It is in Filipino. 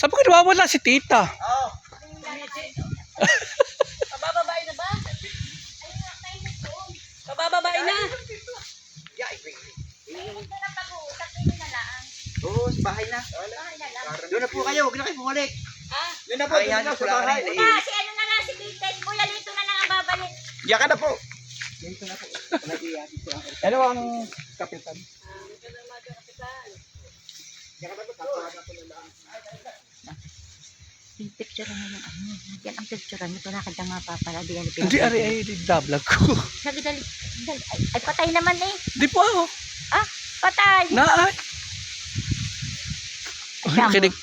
Sabi ko, nawawala si tita. Oo. Pabababae na ba? Pabababae na. Yeah, Ito na pag-uusap, ito na lang. oo, sa bahay na. Bahay na lang. Doon na po kayo, huwag na kayo bumalik. Ah, Doon na po, doon na sa bahay. si ano na lang, si Tita. Kuya, dito na lang ang babalik. Diyan ka na po. Dito na po. Ano ang kapitan? Diyan ka na po, tatawagan po na lang. Yung picture na lang. Yan ang picture niyo. Panakad ang mga papala. Hindi, ay, vlog ko. Sabi dali. Ay, patay naman eh. Di po ako. Ah, patay. Naay. Ay, Kinig.